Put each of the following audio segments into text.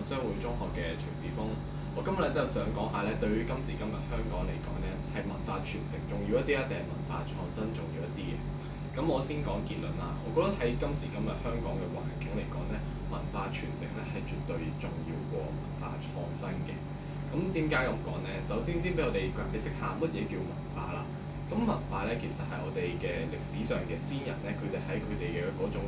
商會中學嘅徐志峰。我今日咧就想講下咧，對於今時今日香港嚟講咧，係文化傳承重要一啲啊，定係文化創新重要一啲嘅？咁我先講結論啦。我覺得喺今時今日香港嘅環境嚟講咧，文化傳承咧係絕對重要過文化創新嘅。咁點解咁講呢？首先俾我哋解釋下乜嘢叫文化啦。咁文化咧，其實係我哋嘅歷史上嘅先人咧，佢哋喺佢哋嘅嗰種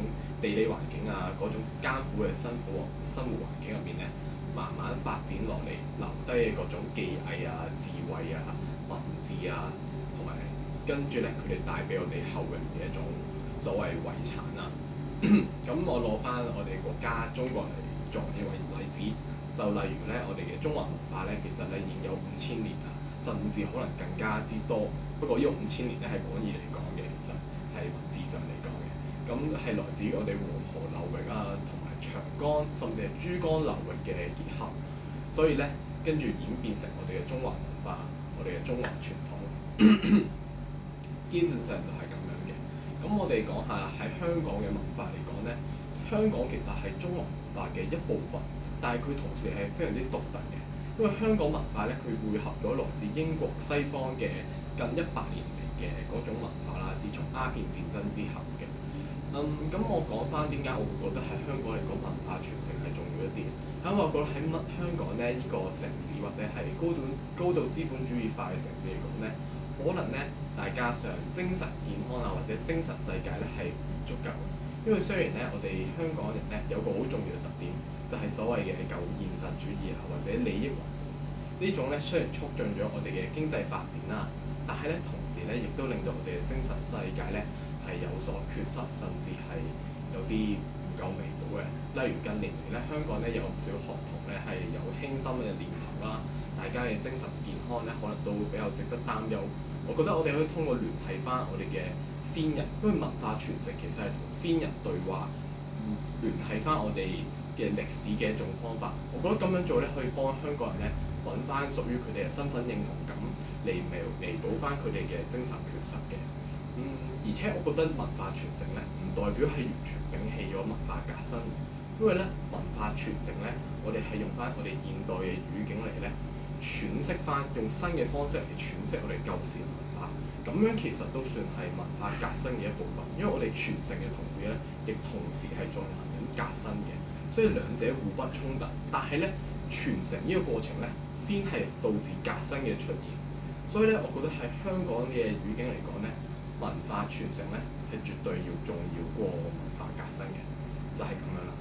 地理環境啊，嗰種艱苦嘅生活環境入面咧，慢慢發展落嚟，留低嘅各種技藝啊、智慧啊、文字啊，同埋跟住咧，佢哋帶俾我哋後人嘅一種所謂遺產啊。咁我攞翻我哋國家中國嚟作為例子，就例如咧，我哋嘅中華文化咧，其實咧已經有5000年啦，甚至可能更加之多。不過呢個5000年咧係廣義嚟講嘅，其實係文字上嚟講嘅。咁係來自於我哋黃河流域啊，同埋長江甚至係珠江流域嘅結合。所以咧，跟住演變成我哋嘅中華文化，我哋嘅中華傳統，基本上就係咁樣嘅。咁我哋講下喺香港嘅文化嚟講咧，香港其實係中華文化嘅一部分，但係佢同時係非常之獨特嘅。因為香港文化咧，佢匯合咗來自英國西方嘅近100年嚟嘅嗰種文化啦，自從鴉片戰爭之後嘅。咁我講翻點解我會覺得喺香港嚟講文化傳承係重要一啲？因為我覺得喺香港咧呢個城市或者係高度資本主義化嘅城市嚟講咧，可能咧大家上精神健康啊或者精神世界咧係唔足夠嘅。因為雖然咧我哋香港人咧有個好重要嘅特點，就係所謂嘅舊現實主義啊或者利益環呢種咧，雖然促進咗我哋嘅經濟發展啦，但係咧同時咧亦都令到我哋嘅精神世界咧係有所缺失，甚至係有啲唔夠味道嘅。例如近年嚟咧，香港咧有唔少學童咧係有輕生嘅念頭啦，大家嘅精神健康咧可能都會比較值得擔憂。我覺得我哋可以通過聯繫翻我哋嘅先人，因為文化傳承其實係同先人對話，聯繫翻我哋嘅歷史嘅一種方法。我覺得咁樣做咧，可以幫香港人咧揾翻屬於佢哋嘅身份認同感，嚟彌補翻佢哋嘅精神缺失嘅。而且我覺得文化傳承咧，唔代表係完全摒棄咗文化革新，因為咧文化傳承咧，我哋係用翻我哋現代嘅語境嚟咧詮釋翻，用新嘅方式嚟詮釋我哋舊時嘅文化。咁樣其實都算係文化革新嘅一部分，因為我哋傳承嘅同時咧，亦同時係進行緊革新嘅，所以兩者互不衝突。但係咧，傳承呢個過程咧，先係導致革新嘅出現。所以咧，我覺得喺香港嘅語境嚟講咧，文化傳承咧係絕對要重要過文化革新嘅，就係咁樣啦。